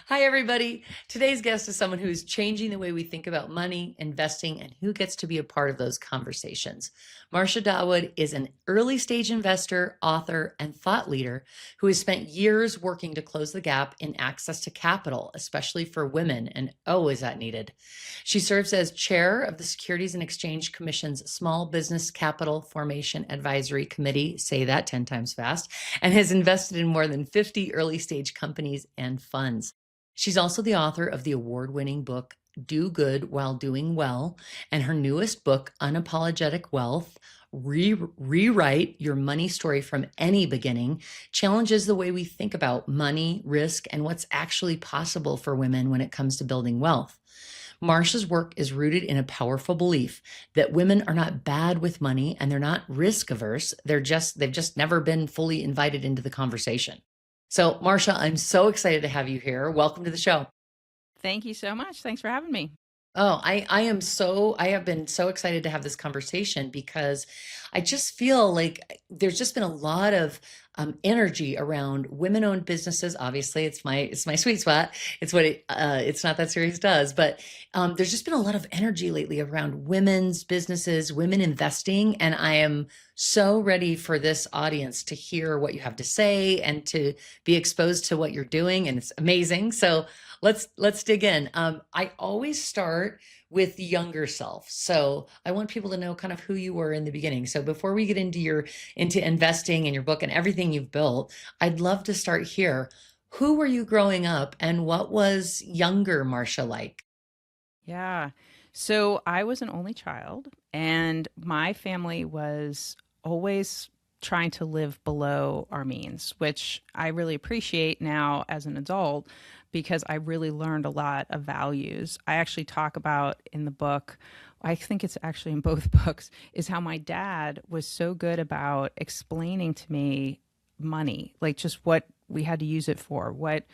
Hi, everybody. Today's guest is someone who's changing the way we think about money, investing, and who gets to be a part of those conversations. Marcia Dawood is an early stage investor, author, and thought leader who has spent years working to close the gap in access to capital, especially for women. And oh, is that needed? She serves as chair of the Securities and Exchange Commission's Small Business Capital Formation Advisory Committee, say that 10 times fast, and has invested in more than 50 early stage companies and funds. She's also the author of the award-winning book, Do Good While Doing Well, and her newest book, Unapologetic Wealth, Rewrite Your Money Story from Any Beginning, challenges the way we think about money, risk, and what's actually possible for women when it comes to building wealth. Marcia's work is rooted in a powerful belief that women are not bad with money and they're not risk averse. They've just never been fully invited into the conversation. So, Marcia, I'm so excited to have you here. Welcome to the show. Thank you so much. Thanks for having me. Oh, I have been so excited to have this conversation because I just feel like there's just been a lot of energy around women-owned businesses. Obviously, it's my sweet spot. It's what it's not that series does, but there's just been a lot of energy lately around women's businesses, women investing, and I am so ready for this audience to hear what you have to say and to be exposed to what you're doing, and it's amazing. So let's dig in. I always start with the younger self. So I want people to know kind of who you were in the beginning. So before we get into investing in your book and everything you've built, I'd love to start here. Who were you growing up and what was younger Marcia like? Yeah. So I was an only child, and my family was always trying to live below our means, which I really appreciate now as an adult because I really learned a lot of values. I actually talk about in the book, I think it's actually in both books, is how my dad was so good about explaining to me money, like just what we had to use it for, what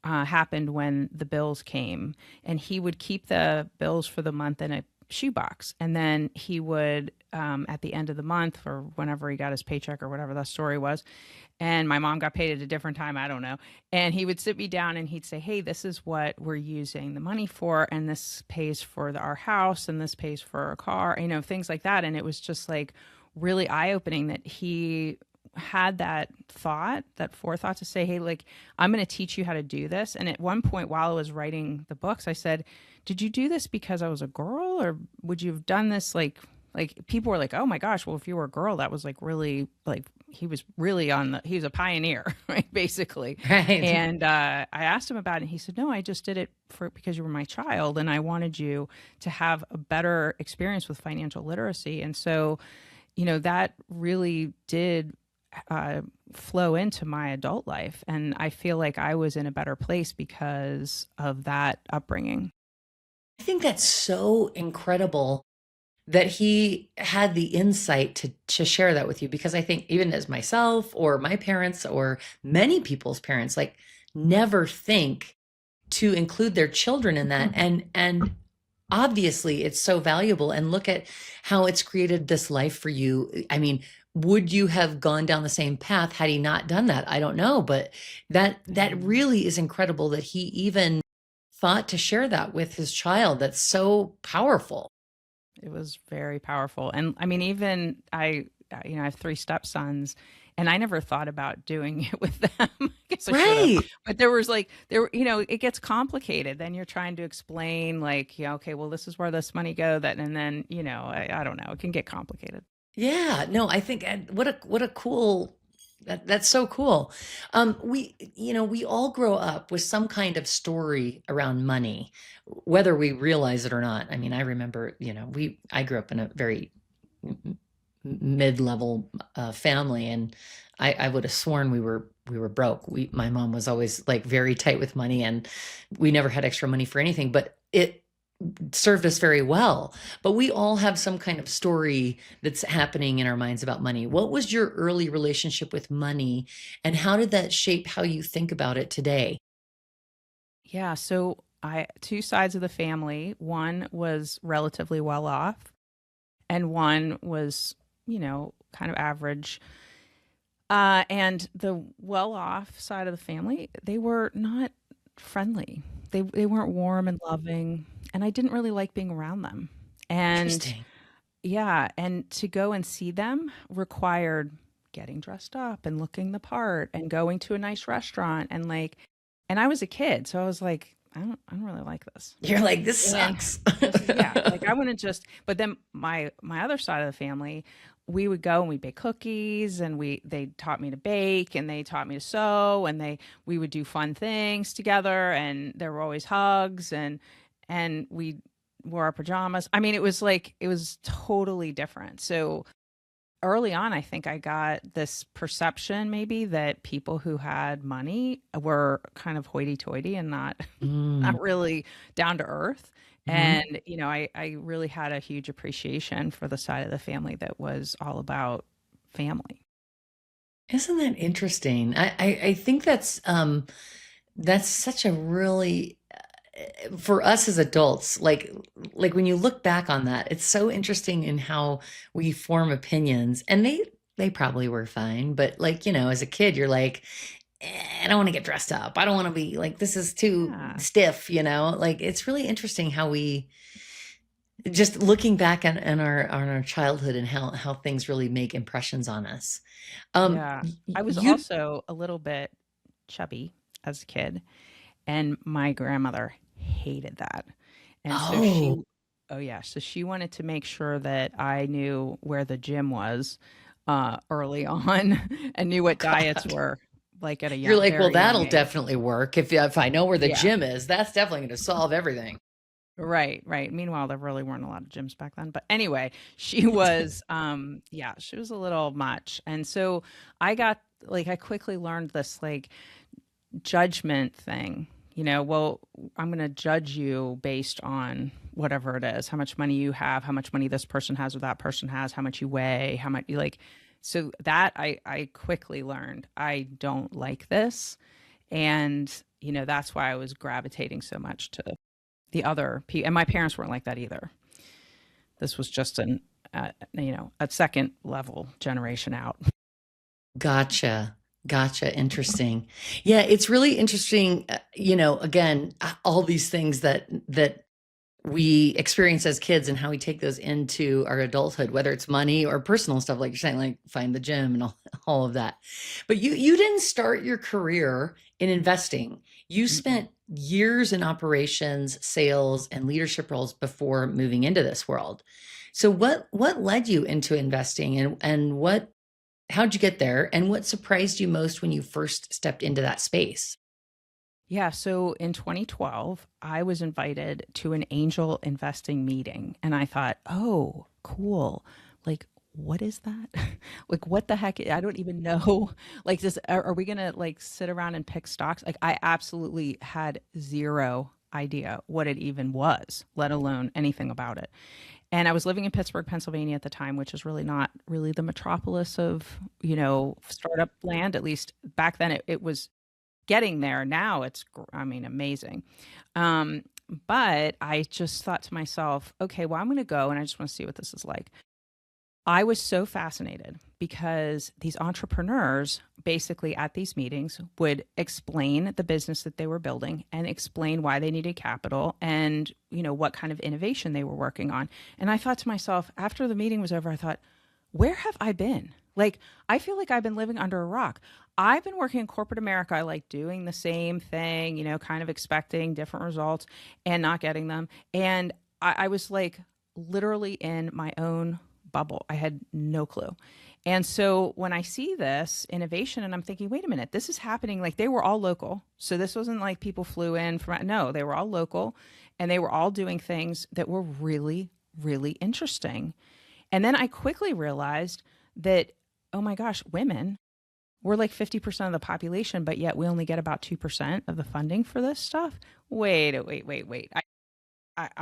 happened when the bills came. And he would keep the bills for the month in a shoebox. And then he would, at the end of the month or whenever he got his paycheck or whatever that story was, and my mom got paid at a different time, I don't know. And he would sit me down and he'd say, hey, this is what we're using the money for. And this pays for our house and this pays for our car, things like that. And it was just like really eye opening that he had that thought, that forethought to say, hey, like, I'm going to teach you how to do this. And at one point while I was writing the books, I said, did you do this because I was a girl, or would you have done this like people were like, oh my gosh, well, if you were a girl, that was like really like he was really he was a pioneer, right? Basically. Right. And I asked him about it. And he said, no, I just did it because you were my child. And I wanted you to have a better experience with financial literacy. And so, that really did flow into my adult life. And I feel like I was in a better place because of that upbringing. I think that's so incredible that he had the insight to share that with you, because I think even as myself or my parents or many people's parents, like, never think to include their children in that. And obviously it's so valuable, and look at how it's created this life for you. I mean, would you have gone down the same path had he not done that? I don't know, but that really is incredible that he even thought to share that with his child. That's so powerful. It was very powerful. And I mean, even I have three stepsons, and I never thought about doing it with them. I guess I should have. Right. But there was like, it gets complicated. Then you're trying to explain, like, yeah, okay, well, this is where this money go. And then, I don't know, it can get complicated. Yeah, no, I think what a cool that's so cool. We all grow up with some kind of story around money, whether we realize it or not. I mean, I remember, I grew up in a very mid-level family, and I would have sworn we were broke. My mom was always like very tight with money, and we never had extra money for anything, but it served us very well. But we all have some kind of story that's happening in our minds about money. What was your early relationship with money, and how did that shape how you think about it today? Yeah. So I two sides of the family. One was relatively well off, and one was, kind of average. And the well off side of the family, they were not friendly. They weren't warm and loving, and I didn't really like being around them. And Interesting. yeah, and to go and see them required getting dressed up and looking the part and going to a nice restaurant and like, and I was a kid, so I was like, I don't really like this. You're like, this And sucks. yeah, like I wouldn't just, but then my other side of the family, we would go and we'd bake cookies and they taught me to bake and they taught me to sew and we would do fun things together and there were always hugs and we wore our pajamas. I mean, it was totally different. So early on, I think I got this perception maybe that people who had money were kind of hoity-toity and not Mm. not really down to earth. Mhm. And, I really had a huge appreciation for the side of the family that was all about family. Isn't that interesting? I think that's such a really for us as adults, like when you look back on that, it's so interesting in how we form opinions, and they probably were fine, but like, as a kid, you're like, I don't want to get dressed up. I don't want to be like, this is too Yeah. stiff, Like it's really interesting how we just looking back on our childhood and how things really make impressions on us. Yeah. I was You also a little bit chubby as a kid, and my grandmother hated that. And so oh, oh yeah, so she wanted to make sure that I knew where the gym was early on and knew what diets God. were like at a You're like, well, very young that'll age. definitely work. If I know where the Yeah. gym is, that's definitely going to solve everything. Right, right. Meanwhile, there really weren't a lot of gyms back then. But anyway, she was yeah, she was a little much. And so I quickly learned this like judgment thing. Well, I'm going to judge you based on whatever it is, how much money you have, how much money this person has or that person has, how much you weigh, how much you like. So that I quickly learned I don't like this. And, that's why I was gravitating so much to the other people. And my parents weren't like that either. This was just a second level generation out. Gotcha. Gotcha. Interesting. Yeah, it's really interesting. Again, all these things that we experience as kids and how we take those into our adulthood, whether it's money or personal stuff, like you're saying, like find the gym and all of that. But you didn't start your career in investing. You Mm-mm. spent years in operations, sales, and leadership roles before moving into this world. So what led you into investing and how'd you get there? And what surprised you most when you first stepped into that space? Yeah, so in 2012, I was invited to an angel investing meeting and I thought, "Oh, cool. Like what is that? Like what the heck? I don't even know. Like this are we going to like sit around and pick stocks?" Like I absolutely had zero idea what it even was, let alone anything about it. And I was living in Pittsburgh, Pennsylvania at the time, which is really not really the metropolis of, startup land. At least back then it was getting there. Now it's, I mean, amazing. Um, but I just thought to myself, okay, well, I'm going to go and I just want to see what this is like. I was so fascinated because these entrepreneurs basically at these meetings would explain the business that they were building and explain why they needed capital and, what kind of innovation they were working on. And I thought to myself, after the meeting was over, I thought, where have I been? Like, I feel like I've been living under a rock. I've been working in corporate America, like doing the same thing, kind of expecting different results and not getting them. And I was like literally in my own bubble. I had no clue. And so when I see this innovation and I'm thinking, wait a minute, this is happening. Like they were all local. So this wasn't like people flew in from, no, they were all local and they were all doing things that were really, really interesting. And then I quickly realized that, oh my gosh, women, we're like 50% of the population, but yet we only get about 2% of the funding for this stuff. Wait.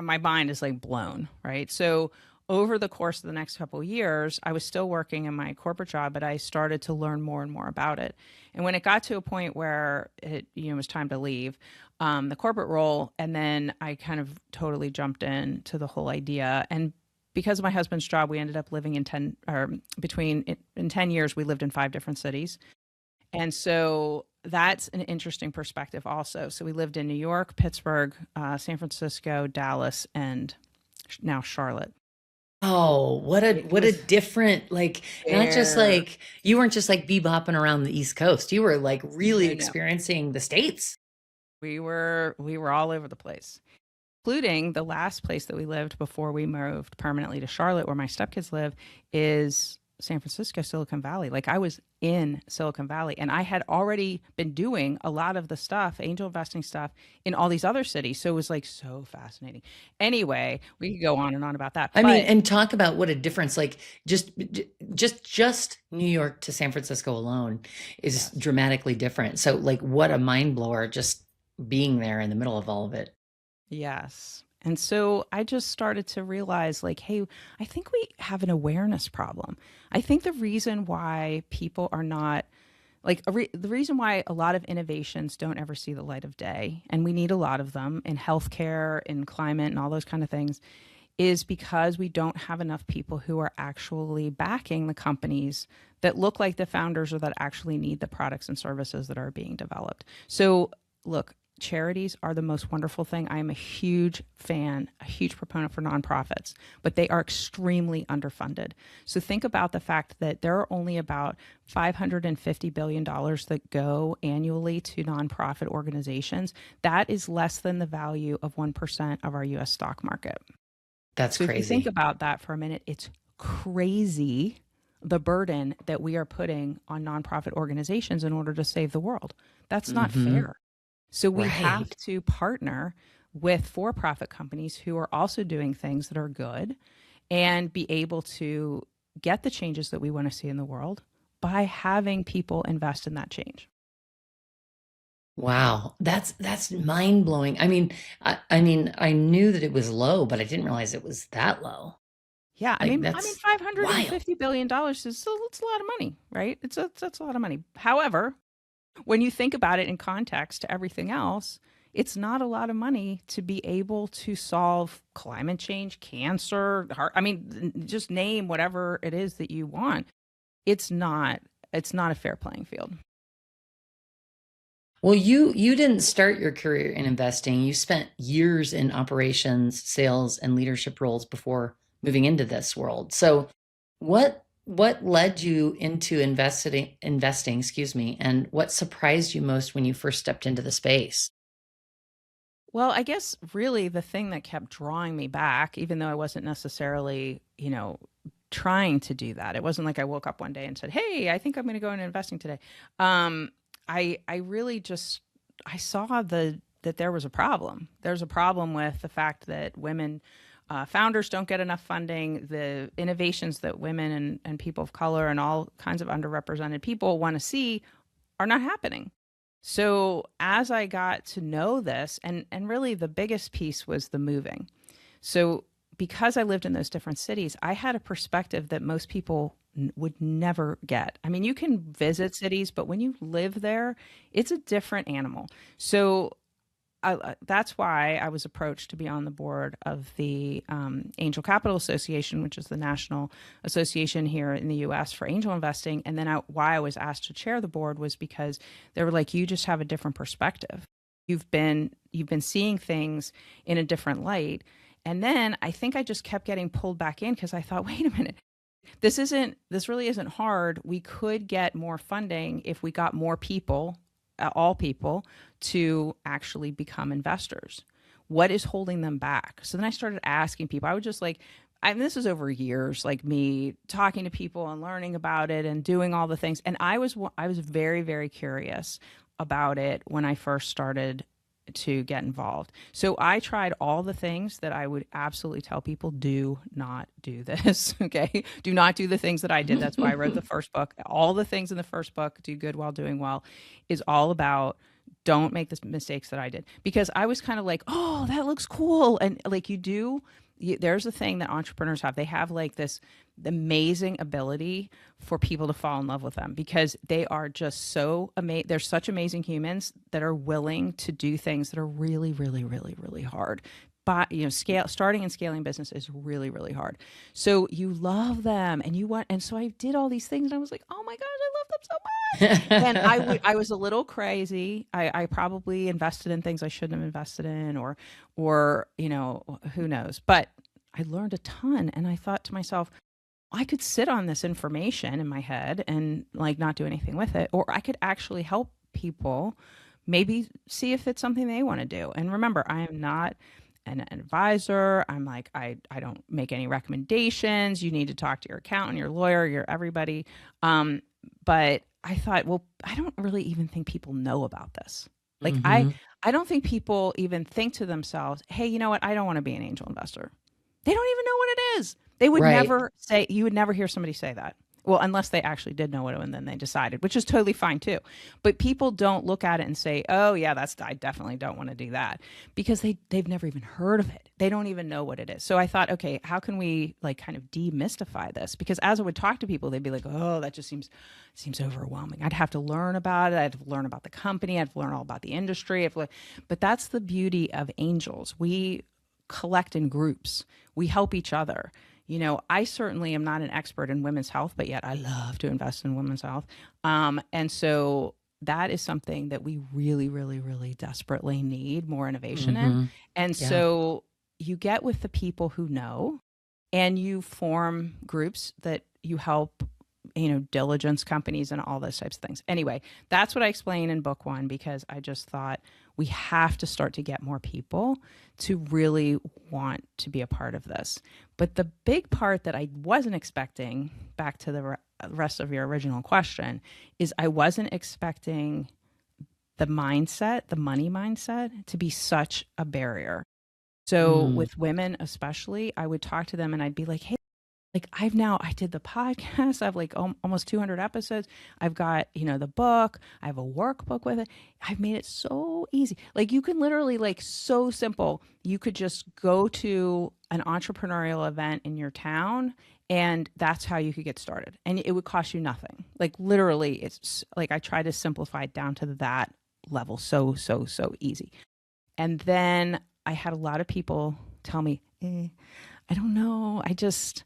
My mind is like blown, right? So over the course of the next couple of years, I was still working in my corporate job, but I started to learn more and more about it. And when it got to a point where it, was time to leave the corporate role, and then I kind of totally jumped into the whole idea. And because of my husband's job, we ended up living in 10 or between in 10 years, we lived in 5 different cities. And so that's an interesting perspective also. So we lived in New York, Pittsburgh, San Francisco, Dallas, and now Charlotte. Oh, It what a was different, like, not just fair. like you weren't just like bebopping around the East Coast. You were like really No, no. experiencing the States. We were all over the place, including the last place that we lived before we moved permanently to Charlotte, where my stepkids live, is San Francisco, Silicon Valley. Like I was in Silicon Valley and I had already been doing a lot of the stuff, angel investing stuff in all these other cities. So it was like so fascinating. Anyway, we could go on and on about that. I mean, But and talk about what a difference, like just New York to San Francisco alone is yes. dramatically different. So like what a mind blower just being there in the middle of all of it. Yes. And so I just started to realize, like, hey, I think we have an awareness problem. I think the reason why people are not like the reason why a lot of innovations don't ever see the light of day, and we need a lot of them in healthcare, in climate, and all those kind of things, is because we don't have enough people who are actually backing the companies that look like the founders or that actually need the products and services that are being developed. So, look, charities are the most wonderful thing. I am a huge fan, a huge proponent for nonprofits, but they are extremely underfunded. So think about the fact that there are only about $550 billion that go annually to nonprofit organizations. That is less than the value of 1% of our US stock market. That's So if you think crazy. about that for a minute, it's crazy the burden that we are putting on nonprofit organizations in order to save the world. That's not Hmm. fair. So we have Right. to partner with for-profit companies who are also doing things that are good and be able to get the changes that we want to see in the world by having people invest in that change. Wow. That's mind blowing. I mean, I knew that it was low, but I didn't realize it was that low. Yeah, Like I mean, that's wild. $550 billion it's a lot of money, right? That's a lot of money. However, when you think about it in context to everything else, it's not a lot of money to be able to solve climate change, cancer, heart. I mean, just name whatever it is that you want. It's not. It's not a fair playing field. Well, you didn't start your career in investing. You spent years in operations, sales, and leadership roles before moving into this world. So, what led you into investing, excuse me, and what surprised you most when you first stepped into the space? Well, I guess really the thing that kept drawing me back, even though I wasn't necessarily, trying to do that. It wasn't like I woke up one day and said, "Hey, I think I'm going to go into investing today." Um, I really just I saw that there was a problem. There's a problem with the fact that women founders don't get enough funding. The innovations that women and people of color and all kinds of underrepresented people want to see are not happening. So as I got to know this, and really the biggest piece was the moving. So because I lived in those different cities, I had a perspective that most people would never get. I mean, you can visit cities, but when you live there, it's a different animal. So that's why I was approached to be on the board of the Angel Capital Association, which is the national association here in the U.S. for angel investing. And then why I was asked to chair the board was because they were like, "You just have a different perspective. You've been seeing things in a different light." And then I think I just kept getting pulled back in because I thought, wait a minute, this really isn't hard. We could get more funding if we got more people, all people, to actually become investors. What is holding them back? So then I started asking people. I would just like, this is over years, like me talking to people and learning about it and doing all the things. And I was very, very curious about it when I first started to get involved. So I tried all the things that I would absolutely tell people, do not do this. Okay. Do not do the things that I did. That's why I wrote the first book. All the things in the first book, Do Good While Doing Well, is all about don't make the mistakes that I did. Because I was kind of like, oh, that looks cool. And like there's a thing that entrepreneurs have. They have like this amazing ability for people to fall in love with them because they are just so amazing. They're such amazing humans that are willing to do things that are really, really, really, really hard. But starting and scaling business is really, really hard. So you love them and you want, and so I did all these things and I was like, oh my gosh, I love them so And I was a little crazy. I probably invested in things I shouldn't have invested in, or, who knows. But I learned a ton, and I thought to myself, I could sit on this information in my head and like not do anything with it, or I could actually help people maybe see if it's something they want to do. And remember, I am not an advisor. I'm like, I don't make any recommendations. You need to talk to your accountant, your lawyer, your everybody. But I thought, well, I don't really even think people know about this. Like Hmm. I don't think people even think to themselves, hey, you know what? I don't want to be an angel investor. They don't even know what it is. They would Right. never say, you would never hear somebody say that. Well, unless they actually did know it and then they decided, which is totally fine too. But people don't look at it and say, oh yeah, I definitely don't want to do that, because they've never even heard of it. They don't even know what it is. So I thought, okay, how can we like kind of demystify this? Because as I would talk to people, they'd be like, oh, that just seems overwhelming. I'd have to learn about it. I'd have to learn about the company. I'd have to learn all about the industry. But that's the beauty of angels. We collect in groups. We help each other. I certainly am not an expert in women's health, but yet I love to invest in women's health. And so that is something that we really, really, really desperately need more innovation in. Hmm. And Yeah. so you get with the people who know, and you form groups that you help, diligence companies and all those types of things. Anyway, that's what I explain in book one, because I just thought we have to start to get more people to really want to be a part of this. But the big part that I wasn't expecting, back to the rest of your original question, is I wasn't expecting the mindset, the money mindset, to be such a barrier. So Mm. with women especially, I would talk to them and I'd be like, hey, like I did the podcast. I have like almost 200 episodes. I've got, the book. I have a workbook with it. I've made it so easy. Like you can literally, like, so simple. You could just go to an entrepreneurial event in your town, and that's how you could get started. And it would cost you nothing. Like literally, it's like I try to simplify it down to that level. So, so, so easy. And then I had a lot of people tell me, I don't know. I just,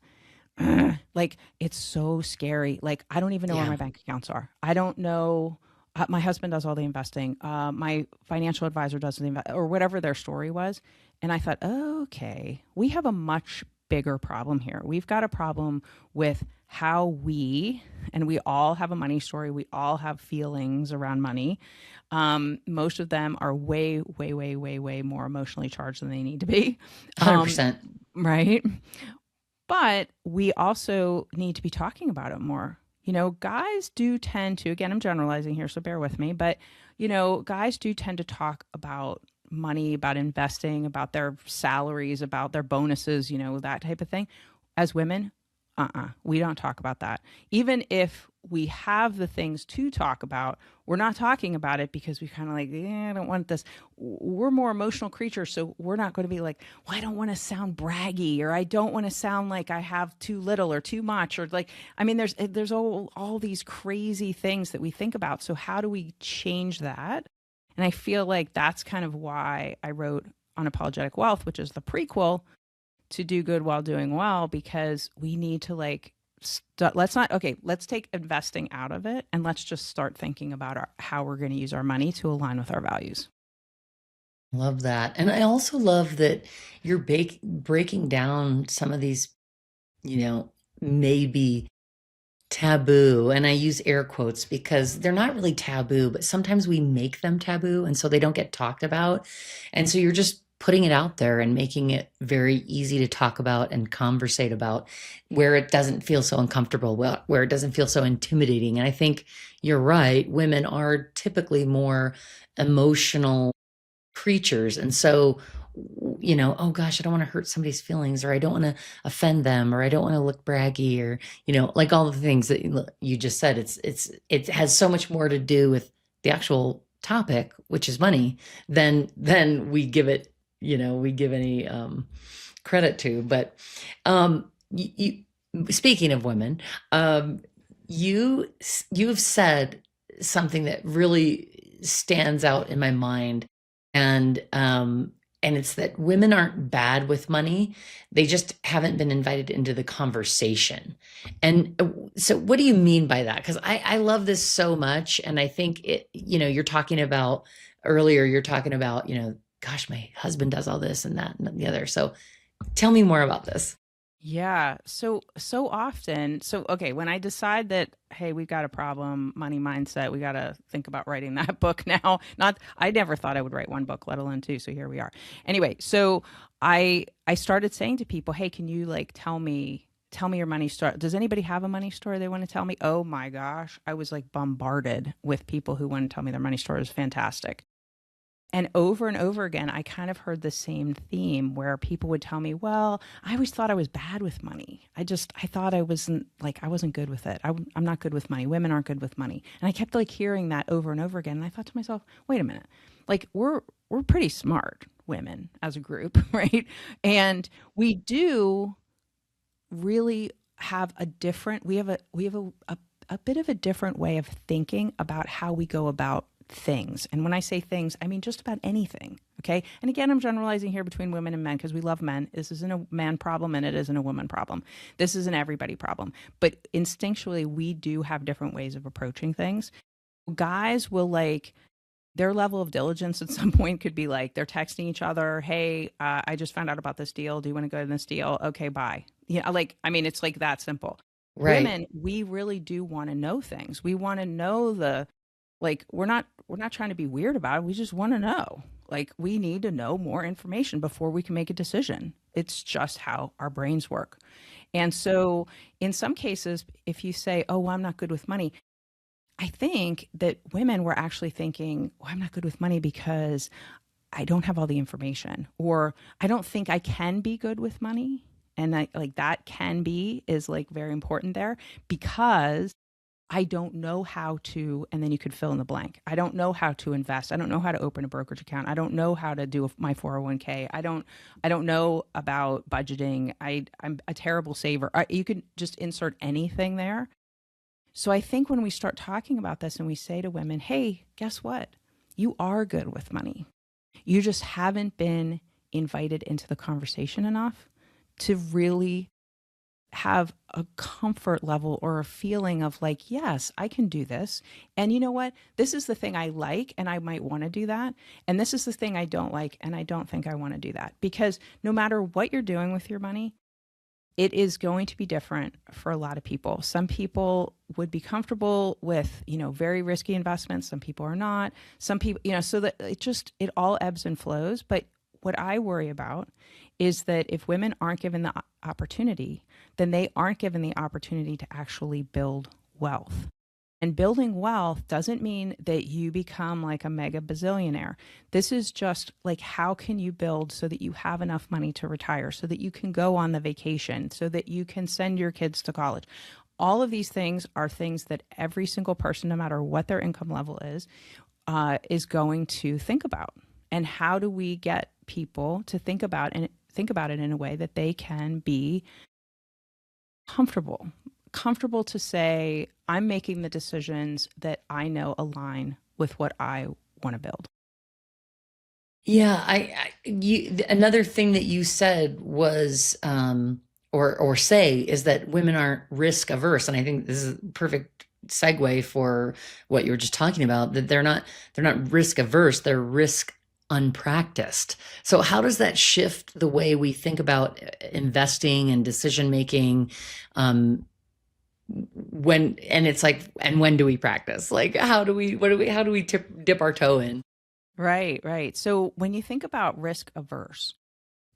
like, it's so scary. Like, I don't even know where Yeah. my bank accounts are. I don't know. My husband does all the investing. My financial advisor does the or whatever their story was. And I thought, oh, okay, we have a much bigger problem here. We've got a problem with how and we all have a money story. We all have feelings around money. Most of them are way, way, way, way, way more emotionally charged than they need to be. Um, 100%. right. But we also need to be talking about it more. Guys do tend to, again, I'm generalizing here, so bear with me, but, guys do tend to talk about money, about investing, about their salaries, about their bonuses, that type of thing. As women, we don't talk about that. Even if we have the things to talk about, we're not talking about it because we kind of like, I don't want this. We're more emotional creatures, so we're not going to be like, well, I don't want to sound braggy, or I don't want to sound like I have too little or too much, or like, I mean, there's all these crazy things that we think about. So how do we change that? And I feel like that's kind of why I wrote Unapologetic Wealth, which is the prequel to Do Good While Doing Well, because we need to like let's take investing out of it, and let's just start thinking about how we're going to use our money to align with our values. Love that. And I also love that you're breaking down some of these, maybe taboo. And I use air quotes because they're not really taboo, but sometimes we make them taboo. And so they don't get talked about. And so you're just putting it out there and making it very easy to talk about and conversate about, where it doesn't feel so uncomfortable, where it doesn't feel so intimidating. And I think you're right. Women are typically more emotional creatures. And so, oh gosh, I don't want to hurt somebody's feelings, or I don't want to offend them, or I don't want to look braggy, or, like all the things that you just said. It has so much more to do with the actual topic, which is money, than we give any credit to. But speaking of women, you've said something that really stands out in my mind, and And it's that women aren't bad with money. They just haven't been invited into the conversation. And so what do you mean by that? Because I love this so much. And I think you're talking about earlier, you're talking about, gosh, my husband does all this and that and the other. So tell me more about this. Yeah. So often, okay, when I decide that, hey, we've got a problem, money mindset, we got to think about writing that book now. Not, I never thought I would write one book, let alone two. So here we are. Anyway, so I started saying to people, hey, can you like tell me your money story? Does anybody have a money story they want to tell me? Oh my gosh, I was like bombarded with people who want to tell me their money story. It was fantastic. And over again, I kind of heard the same theme where people would tell me, well, I always thought I was bad with money. I thought I wasn't good with it. I'm not good with money. Women aren't good with money. And I kept like hearing that over and over again. And I thought to myself, wait a minute, like we're pretty smart women as a group, right? And we do really have a bit of a different way of thinking about how we go about things. And when I say things, I mean just about anything. Okay. And again, I'm generalizing here between women and men because we love men. This isn't a man problem and it isn't a woman problem. This is an everybody problem. But instinctually, we do have different ways of approaching things. Guys will like, their level of diligence at some point could be like they're texting each other, hey, I just found out about this deal. Do you want to go to this deal? Okay, bye. It's like that simple. Right. Women, we really do want to know things. We want to know we're not trying to be weird about it. We just want to know. Like we need to know more information before we can make a decision. It's just how our brains work. And so in some cases, if you say, oh, well, I'm not good with money, I think that women were actually thinking, oh, I'm not good with money because I don't have all the information, or I don't think I can be good with money. And that can be is like very important there because I don't know how to, and then you could fill in the blank. I don't know how to invest. I don't know how to open a brokerage account. I don't know how to do my 401k. I don't know about budgeting. I'm a terrible saver. You could just insert anything there. So I think when we start talking about this and we say to women, hey, guess what? You are good with money. You just haven't been invited into the conversation enough to really have a comfort level or a feeling of like, yes, I can do this. And you know what? This is the thing I like, and I might want to do that. And this is the thing I don't like, and I don't think I want to do that. Because no matter what you're doing with your money, it is going to be different for a lot of people. Some people would be comfortable with, very risky investments. Some people are not. Some people, so that it all ebbs and flows. But what I worry about is that if women aren't given the opportunity, then they aren't given the opportunity to actually build wealth. And building wealth doesn't mean that you become like a mega bazillionaire. This is just like, how can you build so that you have enough money to retire, so that you can go on the vacation, so that you can send your kids to college? All of these things are things that every single person, no matter what their income level is going to think about. And how do we get people to think about it in a way that they can be comfortable to say, I'm making the decisions that I know align with what I want to build. Yeah, another thing that you said was, or say, is that women aren't risk averse, and I think this is a perfect segue for what you were just talking about. That they're not risk averse, they're risk unpracticed. So how does that shift the way we think about investing and decision making? When do we practice? Like, how do we dip our toe in? Right. So when you think about risk averse,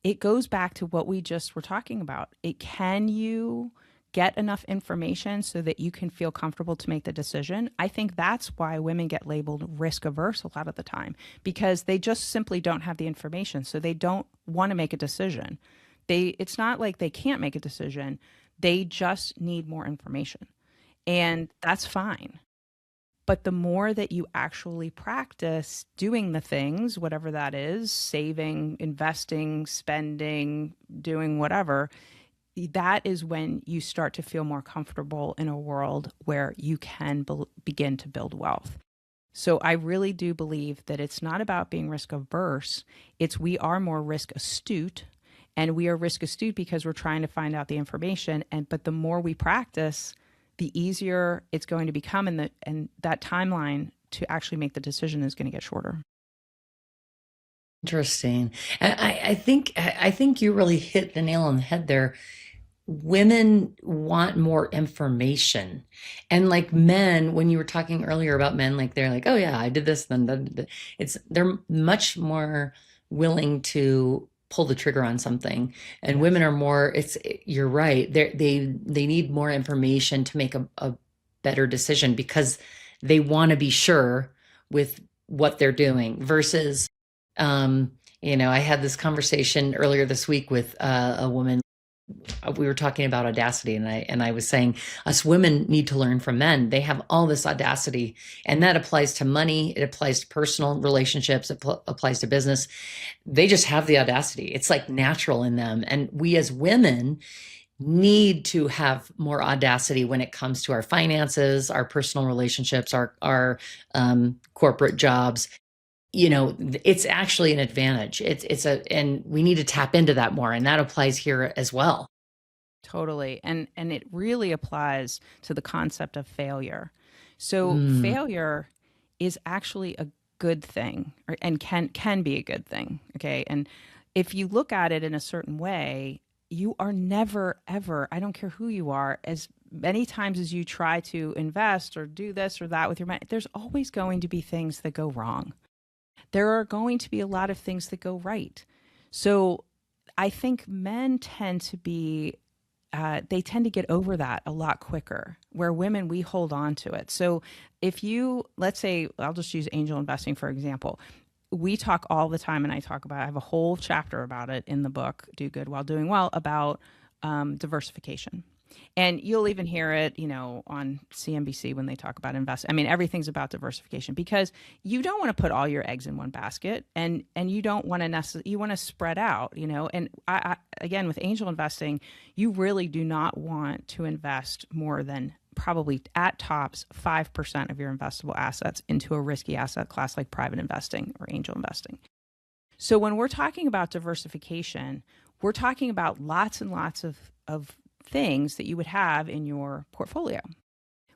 it goes back to what we just were talking about. Can you get enough information so that you can feel comfortable to make the decision? I think that's why women get labeled risk averse a lot of the time, because they just simply don't have the information. So they don't want to make a decision. It's not like they can't make a decision. They just need more information. And that's fine. But the more that you actually practice doing the things, whatever that is, saving, investing, spending, doing whatever, that is when you start to feel more comfortable in a world where you can begin to build wealth. So I really do believe that it's not about being risk averse. It's we are more risk astute, and we are risk astute because we're trying to find out the information. And but the more we practice, the easier it's going to become, and that timeline to actually make the decision is going to get shorter. Interesting. I think you really hit the nail on the head there. Women want more information. And like men, when you were talking earlier about men, like they're like, oh yeah, I did this, then they're much more willing to pull the trigger on something. And women Yes. are more, you're right. They need more information to make a better decision because they want to be sure with what they're doing versus um, I had this conversation earlier this week with a woman. We were talking about audacity, and I was saying us women need to learn from men. They have all this audacity, and that applies to money. It applies to personal relationships. It applies to business. They just have the audacity. It's like natural in them. And we as women need to have more audacity when it comes to our finances, our personal relationships, our corporate jobs. It's actually an advantage. And we need to tap into that more. And that applies here as well. Totally. And it really applies to the concept of failure. So Mm, failure is actually a good thing, and can be a good thing, okay? And if you look at it in a certain way, you are never ever, I don't care who you are, as many times as you try to invest or do this or that with your money, there's always going to be things that go wrong. There are going to be a lot of things that go right. So I think men tend to be they tend to get over that a lot quicker, where women, we hold on to it. So if you, let's say, I'll just use angel investing for example. We talk all the time, and I have a whole chapter about it in the book, Do Good While Doing Well, about diversification. And you'll even hear it, on CNBC when they talk about invest. I mean, everything's about diversification because you don't want to put all your eggs in one basket, and you don't want to necessarily, you want to spread out, And again, with angel investing, you really do not want to invest more than probably at tops 5% of your investable assets into a risky asset class like private investing or angel investing. So when we're talking about diversification, we're talking about lots and lots of things that you would have in your portfolio.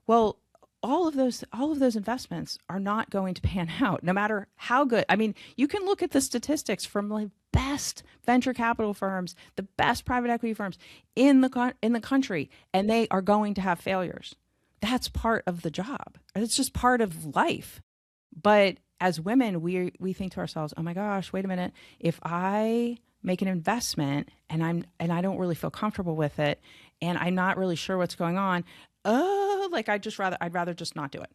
Well, all of those investments are not going to pan out no matter how good. I mean, you can look at the statistics from like best venture capital firms, the best private equity firms in the country, and they are going to have failures. That's part of the job. It's just part of life. But as women, we think to ourselves, "Oh my gosh, wait a minute. If I make an investment and I don't really feel comfortable with it and I'm not really sure what's going on, oh, like I'd rather just not do it."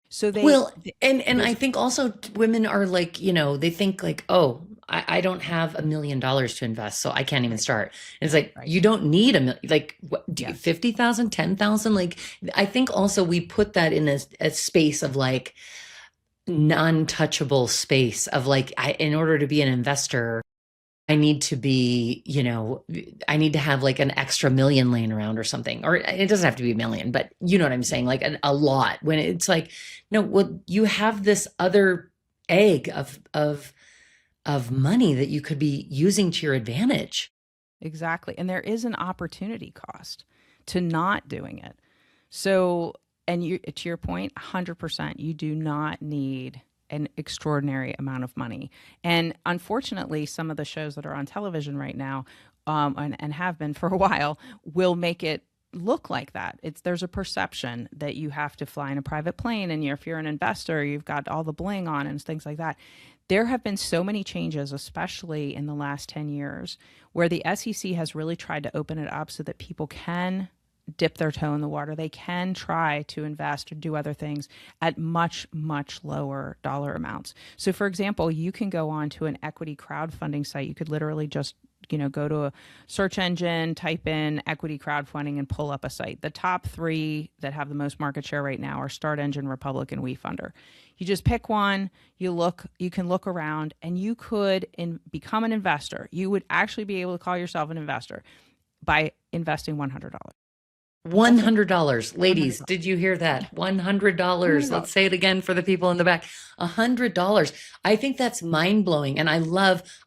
So well, and I there's think also women are like, they think like, oh, I don't have $1 million to invest, so I can't even right, start. And it's like, right. you don't need a million, like, what do you, Yes, 50,000, 10,000? Like, I think also we put that in a space of like non-touchable space of like, in order to be an investor, I need to be, I need to have like an extra million laying around or something. Or it doesn't have to be a million, but you know what I'm saying? Like a lot when it's like, no, well, you have this other egg of money that you could be using to your advantage. exactly. And there is an opportunity cost to not doing it. So, and to your point, 100%, you do not need an extraordinary amount of money. And unfortunately, some of the shows that are on television right now, and have been for a while, will make it look like that. There's a perception that you have to fly in a private plane, and if you're an investor, you've got all the bling on and things like that. There have been so many changes, especially in the last 10 years, where the SEC has really tried to open it up so that people can dip their toe in the water. They can try to invest or do other things at much, much lower dollar amounts. So, for example, you can go on to an equity crowdfunding site. You could literally just go to a search engine, type in equity crowdfunding, and pull up a site. The top three that have the most market share right now are Start Engine, Republic, and WeFunder. You just pick one, you can look around, and you could become an investor. You would actually be able to call yourself an investor by investing $100. $100. Ladies, $100. did you hear that? $100. $100. Let's say it again for the people in the back. $100. I think that's mind-blowing. And I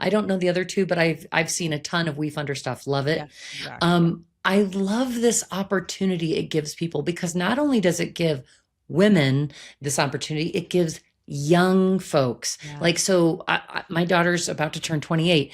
don't know the other two, but I've seen a ton of WeFunder stuff. Love it. Yes, exactly. I love this opportunity it gives people, because not only does it give women this opportunity, it gives young folks. Yeah. Like, so my daughter's about to turn 28.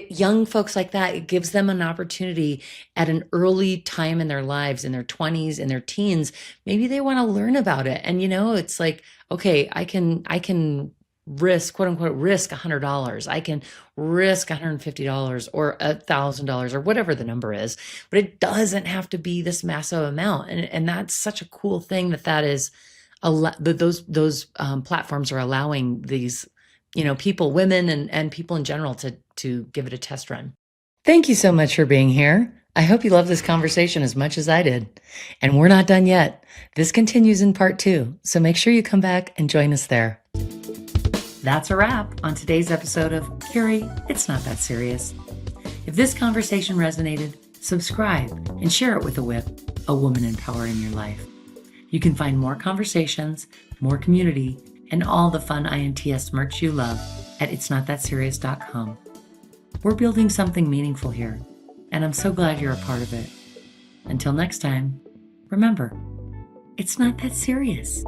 Young folks like that, it gives them an opportunity at an early time in their lives, in their 20s, in their teens. Maybe they want to learn about it. And, it's like, okay, I can risk, quote unquote, risk $100. I can risk $150 or $1,000 or whatever the number is, but it doesn't have to be this massive amount. And that's such a cool thing that is, those platforms are allowing these, people, women and people in general to give it a test run. Thank you so much for being here. I hope you love this conversation as much as I did. And we're not done yet. This continues in part 2, so make sure you come back and join us there. That's a wrap on today's episode of Carrie, It's Not That Serious. If this conversation resonated, subscribe and share it with a WIP, a woman in power in your life. You can find more conversations, more community, and all the fun INTS merch you love at itsnotthatserious.com. We're building something meaningful here, and I'm so glad you're a part of it. Until next time, remember, it's not that serious.